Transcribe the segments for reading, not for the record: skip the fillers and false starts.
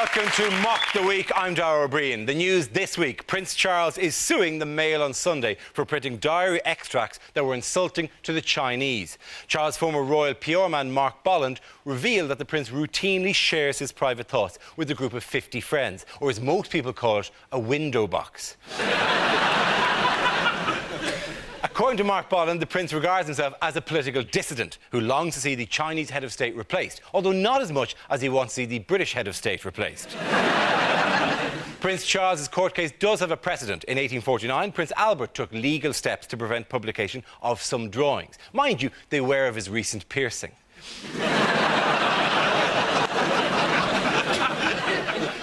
welcome to Mock the Week. I'm Dara O'Brien. The news this week: Prince Charles is suing the Mail on Sunday for printing diary extracts that were insulting to the Chinese. Charles' former royal PR man Mark Bolland revealed that the Prince routinely shares his private thoughts with a group of 50 friends, or as most people call it, a window box. According to Mark Bolland, the Prince regards himself as a political dissident who longs to see the Chinese head of state replaced, although not as much as he wants to see the British head of state replaced. Prince Charles's court case does have a precedent. In 1849, Prince Albert took legal steps to prevent publication of some drawings. Mind you, they were of his recent piercing.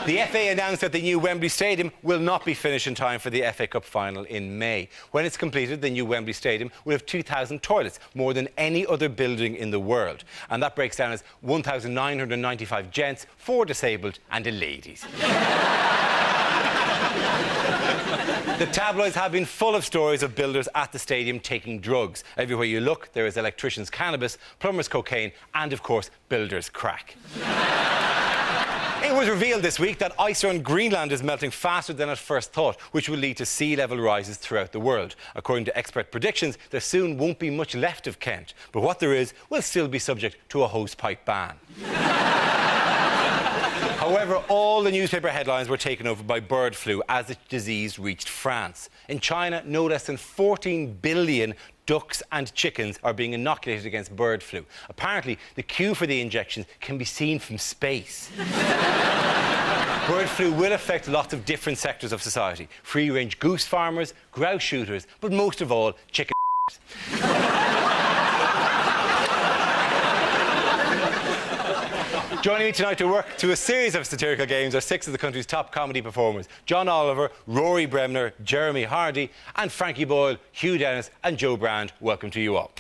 The FA announced that the new Wembley Stadium will not be finished in time for the FA Cup final in May. When it's completed, the new Wembley Stadium will have 2,000 toilets, more than any other building in the world. And that breaks down as 1,995 gents, 4 disabled and a ladies. The tabloids have been full of stories of builders at the stadium taking drugs. Everywhere you look, there is electricians' cannabis, plumbers' cocaine and, of course, builders' crack. It was revealed this week that ice around Greenland is melting faster than at first thought, which will lead to sea level rises throughout the world. According to expert predictions, there soon won't be much left of Kent, but what there is will still be subject to a hosepipe ban. However, all the newspaper headlines were taken over by bird flu as the disease reached France. In China, no less than 14 billion ducks and chickens are being inoculated against bird flu. Apparently, the queue for the injections can be seen from space. Bird flu will affect lots of different sectors of society. Free-range goose farmers, grouse shooters, but most of all, chicken. Joining me tonight to work through a series of satirical games are 6 of the country's top comedy performers: John Oliver, Rory Bremner, Jeremy Hardy and Frankie Boyle, Hugh Dennis and Joe Brand. Welcome to you all.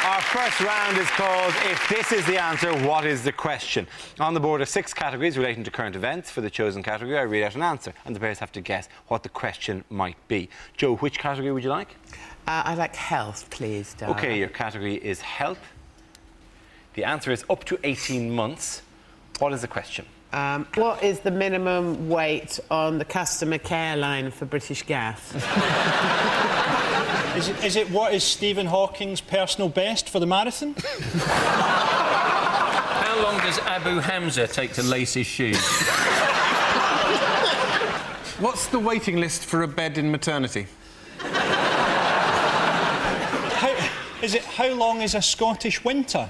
Our first round is called If This Is the Answer, What Is the Question? On the board are 6 categories relating to current events. For the chosen category, I read out an answer and the players have to guess what the question might be. Joe, which category would you like? I'd like health, please, Dara. OK, your category is health. The answer is up to 18 months. What is the question? What is the minimum weight on the customer care line for British Gas? Is it what is Stephen Hawking's personal best for the marathon? How long does Abu Hamza take to lace his shoes? What's the waiting list for a bed in maternity? How long is a Scottish winter?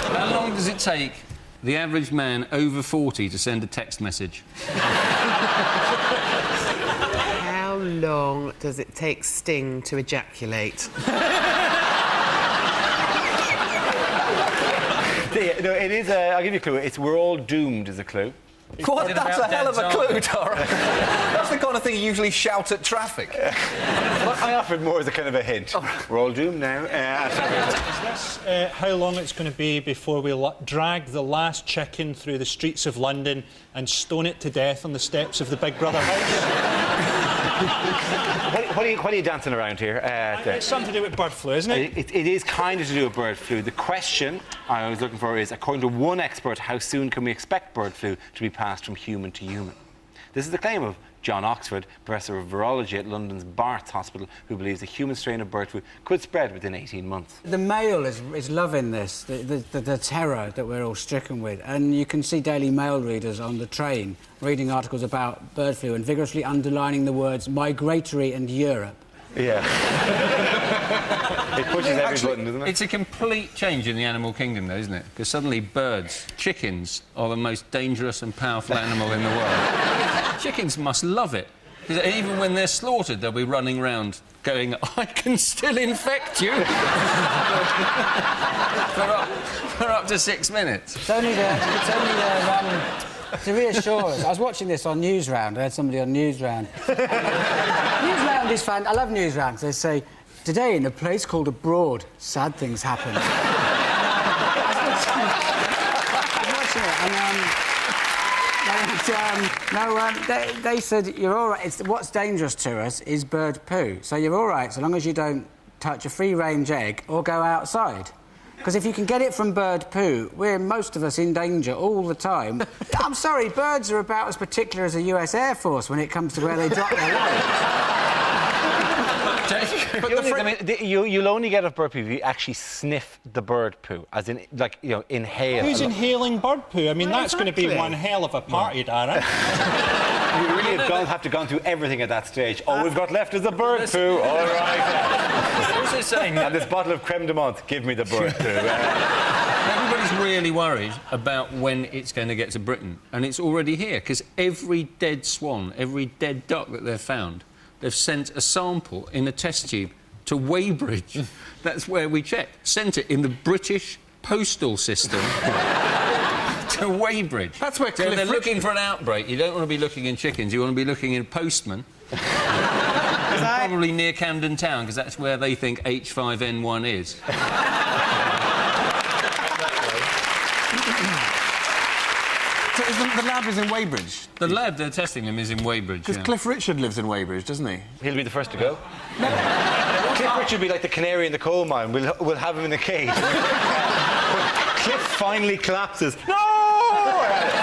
How long does it take the average man over 40 to send a text message? How long does it take Sting to ejaculate? No, it is I'll give you a clue. It's We're All Doomed is a clue. What? That's a hell of a clue, Dara. That's the kind of thing you usually shout at traffic. I offered more as a kind of a hint. Oh. We're all doomed now. Is this how long it's going to be before we drag the last chicken through the streets of London and stone it to death on the steps of the Big Brother house? What are you dancing around here? It's something to do with bird flu, isn't it? It is kind of to do with bird flu. The question I was looking for is, according to one expert, how soon can we expect bird flu to be passed from human to human? This is the claim of John Oxford, Professor of Virology at London's Barts Hospital, who believes a human strain of bird flu could spread within 18 months. The Mail is loving this, the terror that we're all stricken with. And you can see Daily Mail readers on the train reading articles about bird flu and vigorously underlining the words migratory and Europe. Yeah. It pushes every button, doesn't it? It's a complete change in the animal kingdom, though, isn't it? Because suddenly birds, chickens, are the most dangerous and powerful animal in the world. Chickens must love it. Because even when they're slaughtered, they'll be running around going, I can still infect you. for up to 6 minutes. It's only to reassure us. I was watching this on Newsround. I had somebody on Newsround. Newsround is fun. I love Newsround. They say, today in a place called Abroad, sad things happen. I was watching it and They said you're all right. What's dangerous to us is bird poo. So you're all right so long as you don't touch a free-range egg or go outside. Because if you can get it from bird poo, most of us in danger all the time. I'm sorry, birds are about as particular as the US Air Force when it comes to where they drop their loads. But you'll only get a bird poo if you actually sniff the bird poo, as in, like, you know, inhale. Who's inhaling bird poo? I mean, Well, that's going to be exactly. one hell of a party, Darren. You really have to gone through everything at that stage. All we've got left is the bird poo. All right. What's it saying? And this bottle of creme de menthe. Give me the bird poo. Everybody's really worried about when it's going to get to Britain, and it's already here, because every dead swan, every dead duck that they've found, they've sent a sample in a test tube to Weybridge. That's where we checked. Sent it in the British postal system to Weybridge. That's where So if Cliff they're Richard- looking for an outbreak, you don't want to be looking in chickens, you want to be looking in postmen. Probably near Camden Town, because that's where they think H5N1 is. So the lab is in Weybridge? The lab they're testing them is in Weybridge. Because yeah. Cliff Richard lives in Weybridge, doesn't he? He'll be the first to go. Cliff Richard will be like the canary in the coal mine. We'll have him in a cage. Cliff finally collapses. No!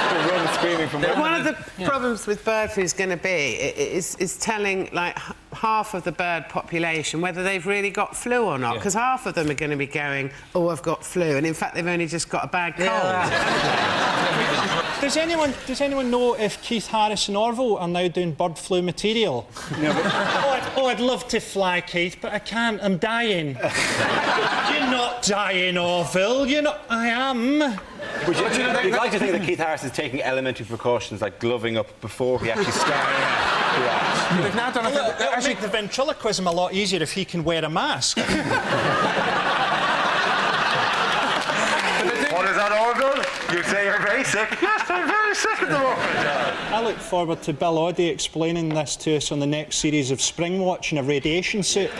To run screaming from One of the problems with bird flu is going to be is telling, like, half of the bird population whether they've really got flu or not, because half of them are going to be going, oh, I've got flu, and in fact they've only just got a bad cold. Does anyone know if Keith Harris and Orville are now doing bird flu material? No, but... I'd love to fly, Keith, but I can't. I'm dying. You're not dying, Orville. You're not... I am. You'd like to think that Keith Harris is taking elementary precautions like gloving up before he actually starts. They've now done a thing... It'll make the ventriloquism a lot easier if he can wear a mask. What is that, Orville? You say you're very sick? Yes, I'm very sick at the moment. I look forward to Bill Oddie explaining this to us on the next series of Springwatch in a radiation suit.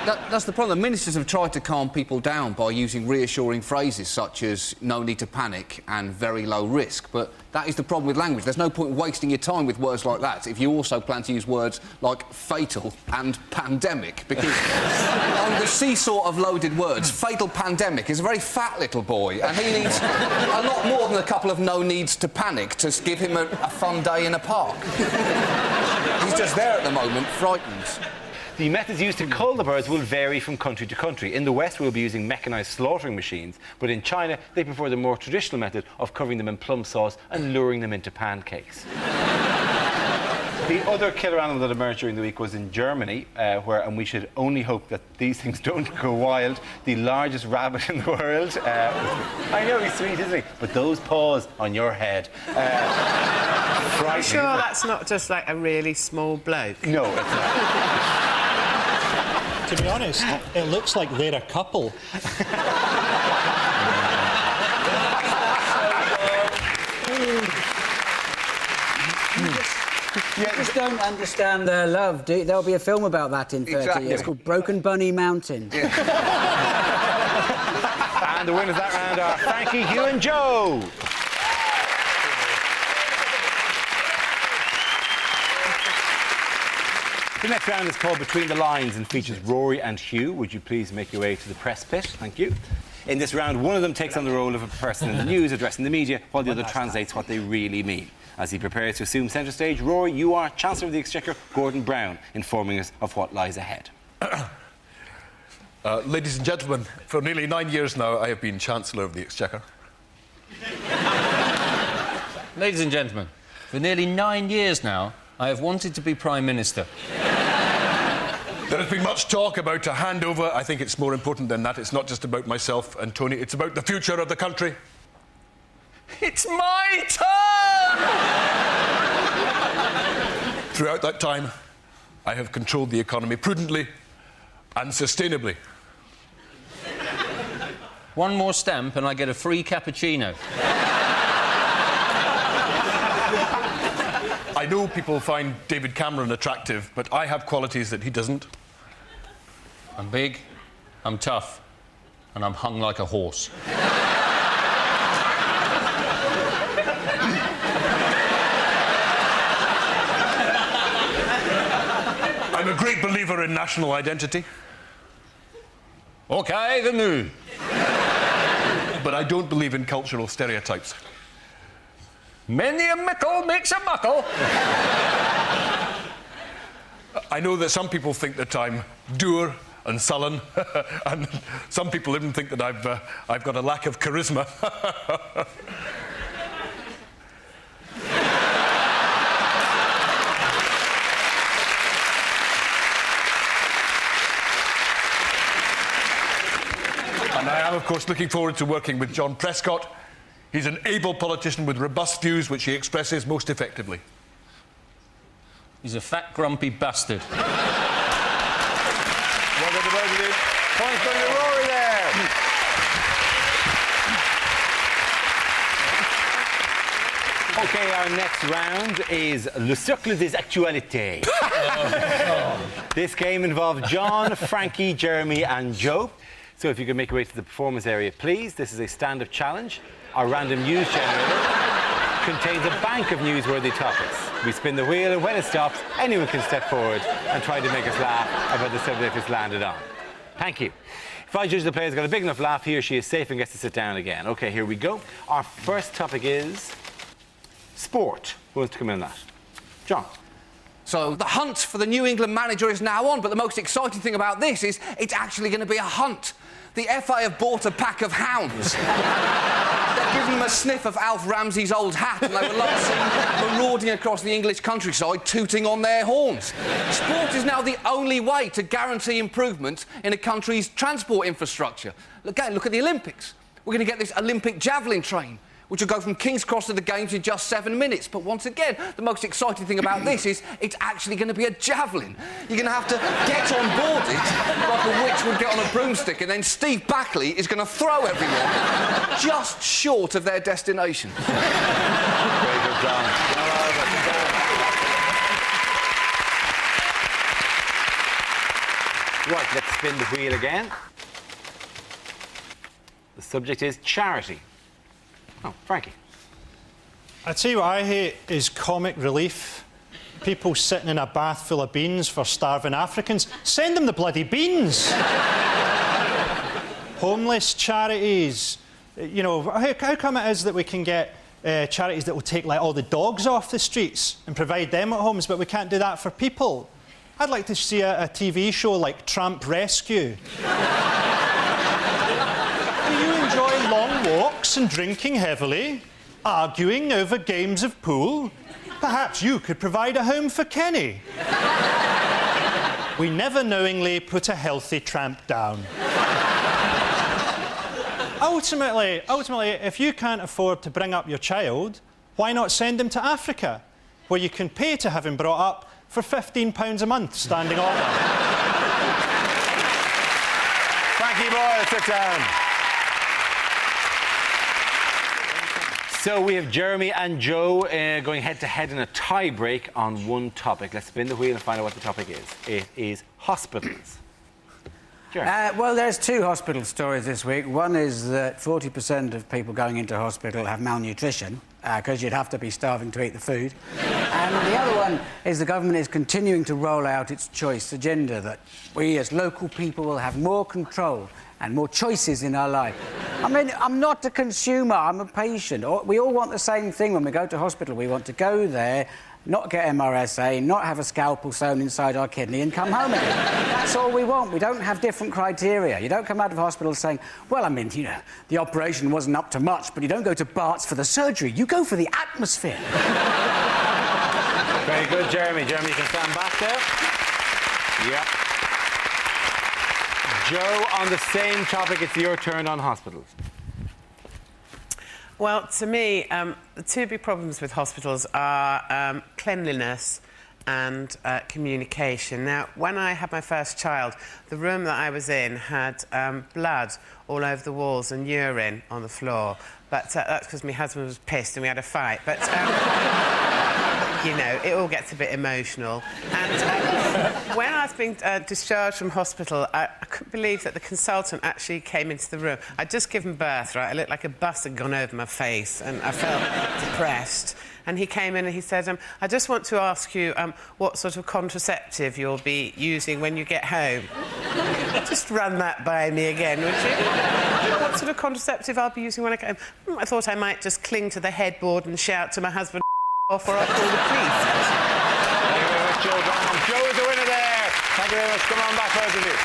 That's the problem. The ministers have tried to calm people down by using reassuring phrases such as no need to panic and very low risk, but that is the problem with language. There's no point wasting your time with words like that if you also plan to use words like fatal and pandemic, because on the seesaw of loaded words, fatal pandemic is a very fat little boy, and he needs a lot more than a couple of no needs to panic to give him a fun day in a park. He's just there at the moment, frightened. The methods used to cull the birds will vary from country to country. In the West, we'll be using mechanised slaughtering machines, but in China, they prefer the more traditional method of covering them in plum sauce and luring them into pancakes. The other killer animal that emerged during the week was in Germany, and we should only hope that these things don't go wild, the largest rabbit in the world. I know he's sweet, isn't he? But those paws on your head. I'm sure that's not just like a really small bloke. No, it's not. To be honest, it looks like they're a couple. You just don't understand their love, do you? There'll be a film about that in 30 years called Broken Bunny Mountain. And the winners that round are Frankie, Hugh and Joe. The next round is called Between the Lines and features Rory and Hugh. Would you please make your way to the press pit? Thank you. In this round, one of them takes on the role of a person in the news addressing the media, while the other translates what they really mean. As he prepares to assume centre stage, Rory, you are Chancellor of the Exchequer, Gordon Brown, informing us of what lies ahead. Ladies and gentlemen, for nearly 9 years now, I have been Chancellor of the Exchequer. Ladies and gentlemen, for nearly 9 years now, I have wanted to be Prime Minister. There has been much talk about a handover. I think it's more important than that. It's not just about myself and Tony. It's about the future of the country. It's my turn! Throughout that time, I have controlled the economy prudently and sustainably. One more stamp and I get a free cappuccino. I know people find David Cameron attractive, but I have qualities that he doesn't. I'm big, I'm tough, and I'm hung like a horse. great believer in national identity. OK, the new. But I don't believe in cultural stereotypes. Many a mickle makes a muckle. I know that some people think that I'm dour and sullen, and some people even think that I've got a lack of charisma. And I am, of course, looking forward to working with John Prescott. He's an able politician with robust views, which he expresses most effectively. He's a fat, grumpy bastard. Well done to both of you. Points going to Rory there. OK, our next round is Le Cercle des Actualités. This game involved John, Frankie, Jeremy and Joe. So if you could make your way to the performance area, please. This is a stand-up challenge. Our random news generator contains a bank of newsworthy topics. We spin the wheel, and when it stops, anyone can step forward and try to make us laugh about the subject it's landed on. Thank you. If I judge the player's got a big enough laugh, he or she is safe and gets to sit down again. OK, here we go. Our first topic is sport. Who wants to come in on that? John. So the hunt for the New England manager is now on, but the most exciting thing about this is it's actually going to be a hunt. The FA have bought a pack of hounds. They've given them a sniff of Alf Ramsey's old hat, and they were last seen marauding across the English countryside, tooting on their horns. Sport is now the only way to guarantee improvement in a country's transport infrastructure. Again, look at the Olympics. We're going to get this Olympic javelin train, which will go from King's Cross to the Games in just 7 minutes. But once again, the most exciting thing about this is it's actually going to be a javelin. You're going to have to get on board it like a witch would get on a broomstick, and then Steve Backley is going to throw everyone just short of their destination. Very good, John. Right, let's spin the wheel again. The subject is charity. Oh, Frankie. I tell you what I hate is comic relief. People sitting in a bath full of beans for starving Africans. Send them the bloody beans! Homeless charities. You know, how come it is that we can get charities that will take, like, all the dogs off the streets and provide them at homes, but we can't do that for people? I'd like to see a TV show like Tramp Rescue. Do you enjoy long walks and drinking heavily? Arguing over games of pool? Perhaps you could provide a home for Kenny. We never knowingly put a healthy tramp down. Ultimately, if you can't afford to bring up your child, why not send him to Africa, where you can pay to have him brought up for £15 a month, standing order? Frankie Boyle, sit down. So we have Jeremy and Joe going head-to-head in a tie-break on one topic. Let's spin the wheel and find out what the topic is. It is hospitals. Well, there's two hospital stories this week. One is that 40% of people going into hospital have malnutrition, because you'd have to be starving to eat the food. And the other one is the government is continuing to roll out its choice agenda, that we as local people will have more control and more choices in our life. I mean, I'm not a consumer, I'm a patient. We all want the same thing when we go to hospital. We want to go there, not get MRSA, not have a scalpel sewn inside our kidney and come home again. That's all we want. We don't have different criteria. You don't come out of hospital saying, well, I mean, you know, the operation wasn't up to much, but you don't go to Bart's for the surgery. You go for the atmosphere. Very good, Jeremy. Jeremy, you can stand back there. Yeah. Joe, on the same topic, it's your turn on hospitals. Well, to me, the two big problems with hospitals are cleanliness and communication. Now, when I had my first child, the room that I was in had blood all over the walls and urine on the floor. But that's because my husband was pissed and we had a fight. But, you know, it all gets a bit emotional. And when I was being discharged from hospital, I couldn't believe that the consultant actually came into the room. I'd just given birth, right? I looked like a bus had gone over my face and I felt depressed. and he came in and he said, I just want to ask you what sort of contraceptive you'll be using when you get home. Just run that by me again, would you? What sort of contraceptive I'll be using when I get home? I thought I might just cling to the headboard and shout to my husband off, or I'll call the police. Thank you very much, Joe Brown. Joe is the winner there. Thank you very much. Come on back, both of you.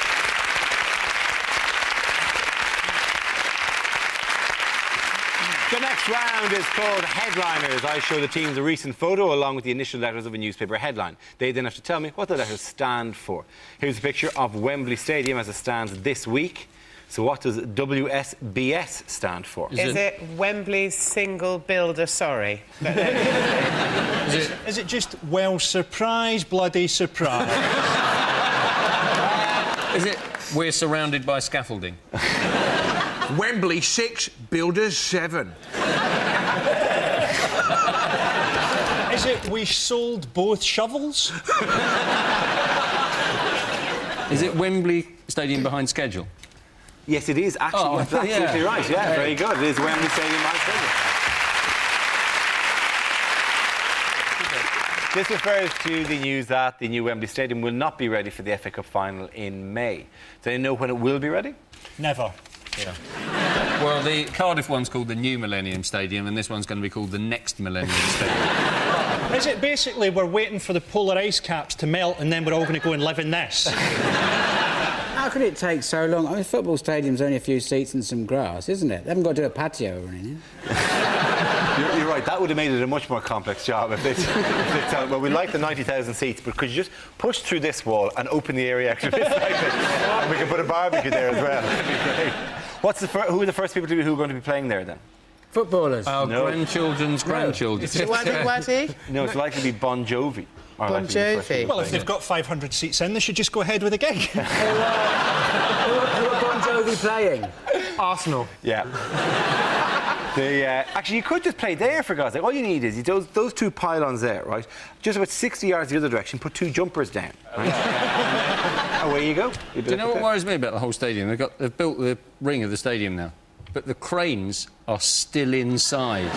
The next round is called Headliners. I show the teams a recent photo along with the initial letters of a newspaper headline. They then have to tell me what the letters stand for. Here's a picture of Wembley Stadium as it stands this week. So what does WSBS stand for? Is it Wembley's single builder sorry? Is it just, well, surprise, bloody surprise? Is it we're surrounded by scaffolding? Wembley 6, Builders 7. Is it we sold both shovels? Is it Wembley Stadium behind schedule? Yes, it is. Actually, Oh, that's absolutely yeah. right. Yeah, very good. It is Wembley Stadium behind schedule. This refers to the news that the new Wembley Stadium will not be ready for the FA Cup final in May. Do you know when it will be ready? Never. Well, the Cardiff one's called the New Millennium Stadium, and this one's going to be called the Next Millennium Stadium. Is it basically we're waiting for the polar ice caps to melt and then we're all going to go and live in this? How could it take so long? I mean, football stadium's only a few seats and some grass, isn't it? They haven't got to do a patio or anything. You're right. That would have made it a much more complex job if they tell, well, we like the 90,000 seats, but could you just push through this wall and open the area extra bit like this? And we can put a barbecue there as well. That'd be great. Who are the first people who are going to be playing there then? Footballers. Our grandchildren's grandchildren. What? No, it's likely to be Bon Jovi. Bon Jovi. Well, if they've got 500 seats in, they should just go ahead with the gig. Who are Bon Jovi playing? Arsenal. Yeah. Actually, you could just play there, for God's sake. All you need is those two pylons there, right? Just about 60 yards the other direction, put two jumpers down. Right? Away you go. Do you know what worries me about the whole stadium? They've built the ring of the stadium now, but the cranes are still inside.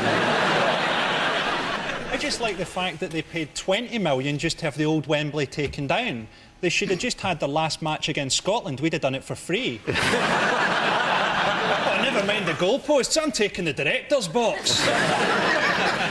I just like the fact that they paid 20 million just to have the old Wembley taken down. They should have just had their last match against Scotland. We'd have done it for free. Oh, never mind the goalposts. I'm taking the director's box.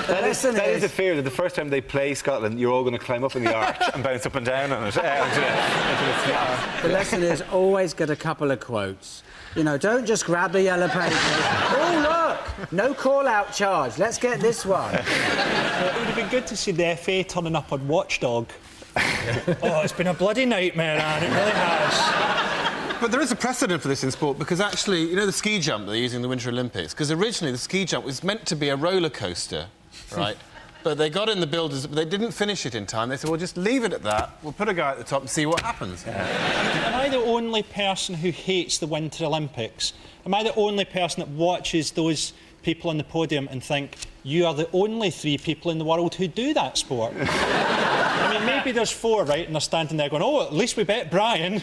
That is a fear that the first time they play Scotland, you're all going to climb up in the arch and bounce up and down on it. The lesson is always get a couple of quotes. You know, don't just grab the yellow paper. Oh, look! No call-out charge. Let's get this one. It would have been good to see the FA turning up on Watchdog. Oh, it's been a bloody nightmare, Anne. It really has. But there is a precedent for this in sport because actually, you know the ski jump they're using in the Winter Olympics? Because originally the ski jump was meant to be a roller coaster, right? But they got in the builders, but they didn't finish it in time. They said, well, just leave it at that. We'll put a guy at the top and see what happens. Am I the only person who hates the Winter Olympics? Am I the only person that watches those people on the podium and think, you are the only 3 people in the world who do that sport? I mean, maybe there's 4, right, and they're standing there going, oh, at least we bet Brian.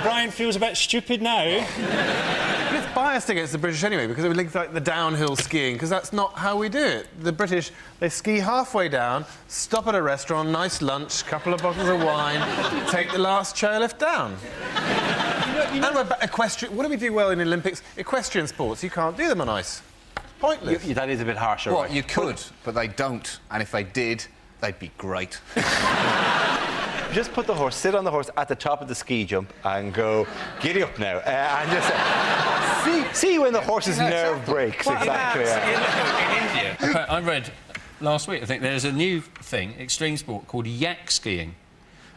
Brian feels a bit stupid now. But it's biased against the British anyway, because we link like the downhill skiing, because that's not how we do it. The British, they ski halfway down, stop at a restaurant, nice lunch, couple of bottles of wine, take the last chairlift down. And we're equestrian. What do we do well in the Olympics? Equestrian sports. You can't do them on ice. Pointless. That is a bit harsh, all Well, right. you could, but they don't. And if they did, they'd be great. Just put the horse, sit on the horse at the top of the ski jump and go, giddy up now. And just see when the horse's nerve breaks. Exactly. In India, I read last week, I think there's a new thing, extreme sport, called yak skiing.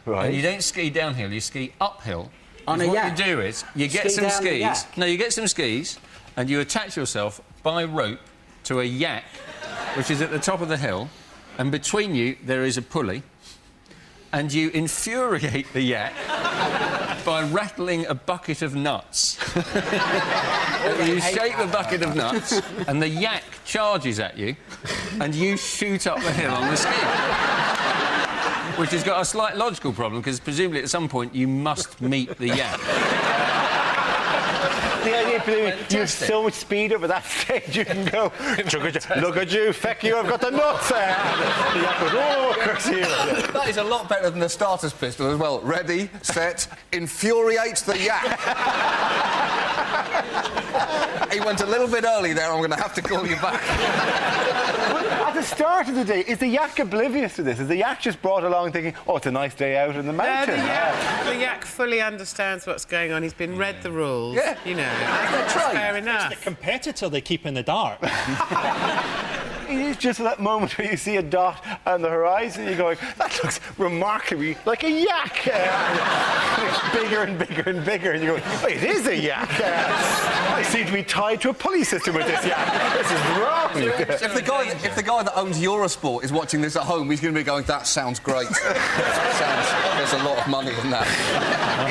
Right. And you don't ski downhill, you ski uphill. On a what yak? you do is you get Ski some down the skis. yak? No, you get some skis and you attach yourself by rope to a yak, which is at the top of the hill, and between you there is a pulley, and you infuriate the yak by rattling a bucket of nuts. You shake the bucket of nuts, and the yak charges at you, and you shoot up the hill on the ski. Which has got a slight logical problem, because presumably at some point you must meet the yak. the idea, you have so much speed over that stage, you can go, look at you, feck you, I've got the nuts. The yak goes, oh, curse you. That is a lot better than the starter's pistol as well. Ready, set, infuriate the yak. He went a little bit early there, I'm going to have to call you back. At the start of the day, is the yak oblivious to this? Is the yak just brought along thinking, oh, it's a nice day out in the mountain? The yak fully understands what's going on. He's been read the rules. Yeah. You know. That's right. Fair enough. The competitor they keep in the dark. It is just that moment where you see a dot on the horizon and you're going, that looks remarkably like a yak. It's bigger and bigger and bigger. And you're going, oh, it is a yak. I seem to be tied to a pulley system with this yak. This is wrong. If the guy that owns Eurosport is watching this at home, he's going to be going, that sounds great. There's a lot of money in that.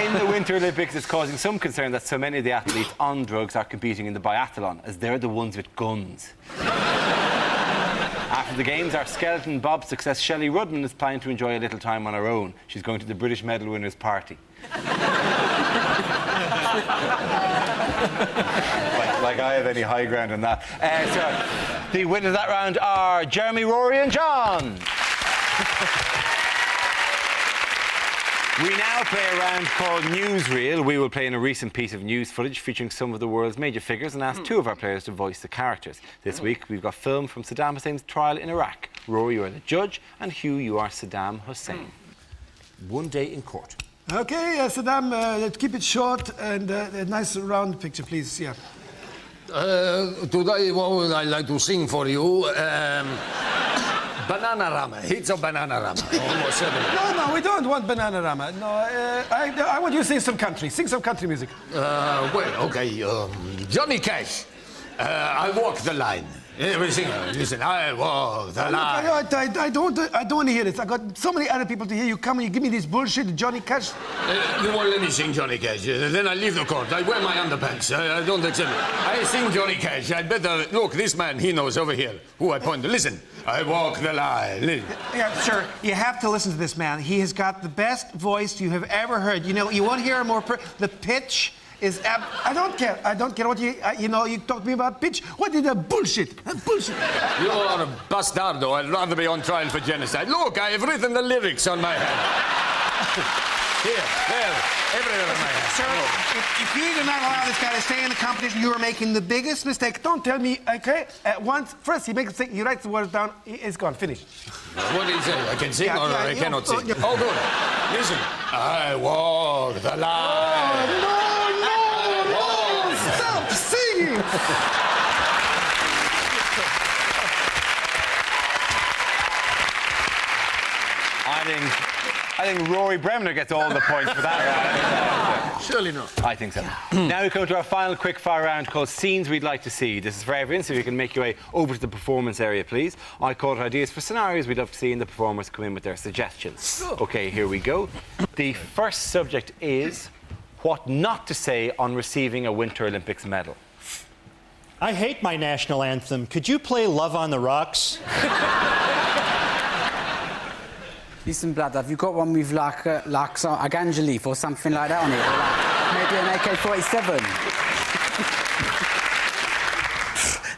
In the Winter Olympics, it's causing some concern that so many of the athletes on drugs are competing in the biathlon, as they're the ones with guns. After the Games, our skeleton bob success Shelley Rudman is planning to enjoy a little time on her own. She's going to the British medal winners' party. like I have any high ground on that. So, the winners of that round are Jeremy, Rory and John. We now play a round called Newsreel. We will play in a recent piece of news footage featuring some of the world's major figures and ask two of our players to voice the characters. This week, we've got film from Saddam Hussein's trial in Iraq. Rory, you are the judge, and Hugh, you are Saddam Hussein. One day in court. Okay, Saddam, let's keep it short and a nice round picture, please. Yeah. Today, what would I like to sing for you? Bananarama, hits of Bananarama. No, we don't want Bananarama. No, I want you to sing some country. Sing some country music. Well, okay. Johnny Cash, I walk the line. Everything, listen, I walk the line. I don't want to hear this. I got so many other people to hear. You come and you give me this bullshit, Johnny Cash. You won't let me sing Johnny Cash. Then I leave the court. I wear my underpants. I don't accept it. I sing Johnny Cash. I better... Look, this man, he knows over here who I point to. Listen, I walk the line. Yeah, sir, you have to listen to this man. He has got the best voice you have ever heard. You know, you won't hear a more... the pitch... I don't care. I don't care what you talk to me about pitch. What is that bullshit? Bullshit. You are a bastardo. I'd rather be on trial for genocide. Look, I have written the lyrics on my hand. Here, there, everywhere on my hand. Sir, if you do not allow this guy to stay in the competition, you are making the biggest mistake. Don't tell me, okay? First he makes a mistake, he writes the words down, it's gone, finished. What did he say? I can sing or I cannot sing? Oh, good. Listen. I walk the line. No! Stop singing! I think Rory Bremner gets all the points for that round. Surely not. I think so. Now we come to our final quick-fire round called Scenes We'd Like to See. This is for everyone, so you can make your way over to the performance area, please. I call it ideas for scenarios we'd love to see, and the performers come in with their suggestions. OK, here we go. The first subject is what not to say on receiving a Winter Olympics medal. I hate my national anthem. Could you play Love on the Rocks? Listen, Brad, have you got one with like a ganja leaf or something like that on it? Or like maybe an AK-47?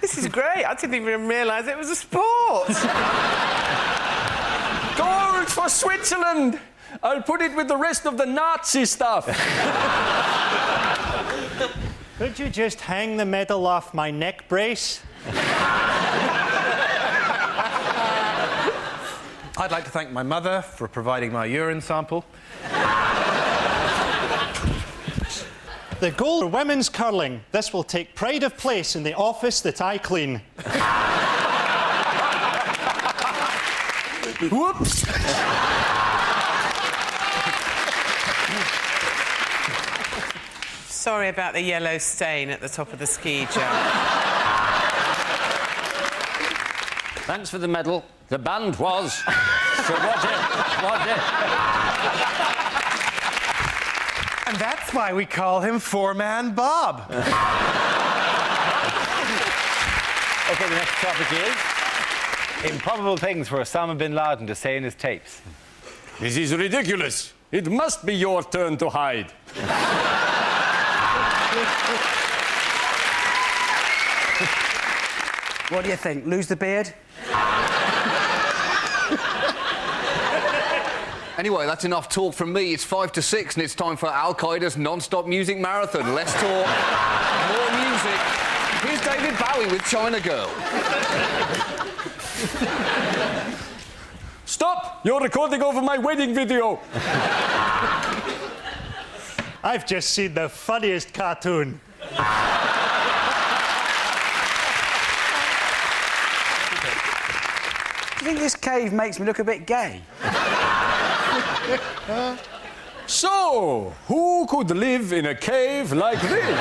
This is great. I didn't even realise it was a sport. Gold for Switzerland! I'll put it with the rest of the Nazi stuff. Could you just hang the medal off my neck brace? I'd like to thank my mother for providing my urine sample. The goal for women's curling. This will take pride of place in the office that I clean. Whoops! Sorry about the yellow stain at the top of the ski jump. Thanks for the medal. The band was Sir Roger. And that's why we call him Four-Man Bob. OK, the next topic is improbable things for Osama bin Laden to say in his tapes. This is ridiculous. It must be your turn to hide. What do you think? Lose the beard? Anyway, that's enough talk from me. It's 5 to 6 and it's time for Al Qaeda's non-stop music marathon. Less talk, more music. Here's David Bowie with China Girl. Stop! You're recording over my wedding video. I've just seen the funniest cartoon. Do you think this cave makes me look a bit gay? So, who could live in a cave like this?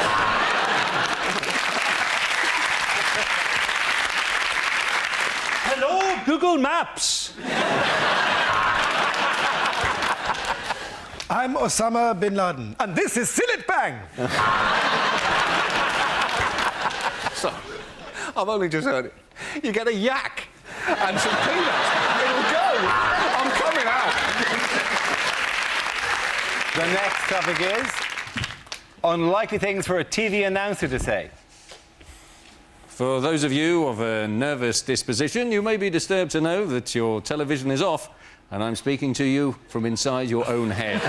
Hello, Google Maps. I'm Osama bin Laden. And this is Silit Bang. So, I've only just heard it. You get a yak and some peanuts. It'll go. I'm coming out. The next topic is unlikely things for a TV announcer to say. For those of you of a nervous disposition, you may be disturbed to know that your television is off and I'm speaking to you from inside your own head.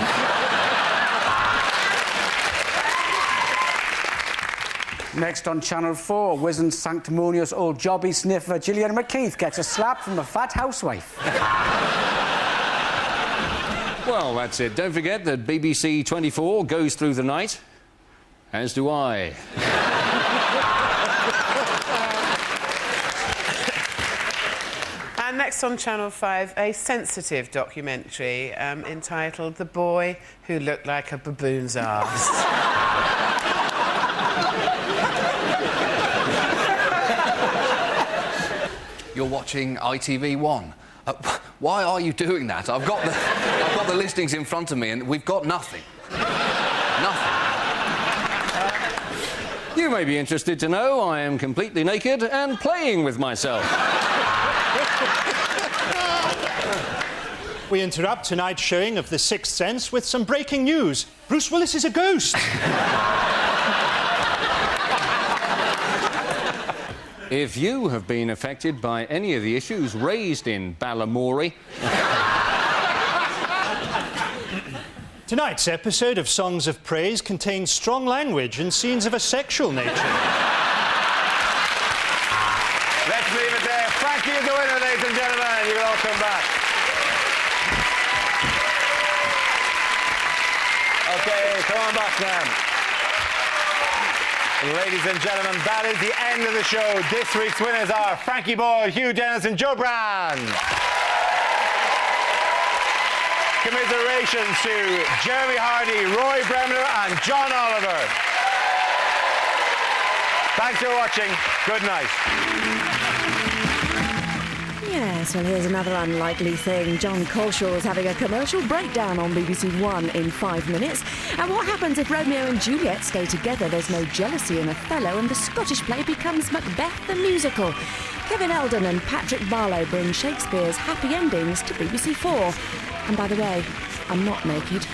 Next on Channel 4, wizened sanctimonious old jobby sniffer Gillian McKeith gets a slap from a fat housewife. Well, that's it. Don't forget that BBC 24 goes through the night, as do I. And next on Channel 5, a sensitive documentary entitled The Boy Who Looked Like a Baboon's Arse. You're watching ITV1. Why are you doing that? I've got the listings in front of me and we've got nothing. Nothing. You may be interested to know I am completely naked and playing with myself. We interrupt tonight's showing of The Sixth Sense with some breaking news. Bruce Willis is a ghost. If you have been affected by any of the issues raised in Balamory... Tonight's episode of Songs of Praise contains strong language and scenes of a sexual nature. Let's leave it there. Frankie is the winner, ladies and gentlemen. You can all come back. OK, come on back now. Ladies and gentlemen, that is the end of the show. This week's winners are Frankie Boyle, Hugh Dennis and Joe Brand. Commiserations to Jeremy Hardy, Roy Bremner and John Oliver. Thanks for watching. Good night. Yes, well, here's another unlikely thing. John Coleshaw is having a commercial breakdown on BBC One in 5 minutes. And what happens if Romeo and Juliet stay together? There's no jealousy in Othello, and the Scottish play becomes Macbeth the musical. Kevin Eldon and Patrick Barlow bring Shakespeare's happy endings to BBC 4. And by the way, I'm not naked.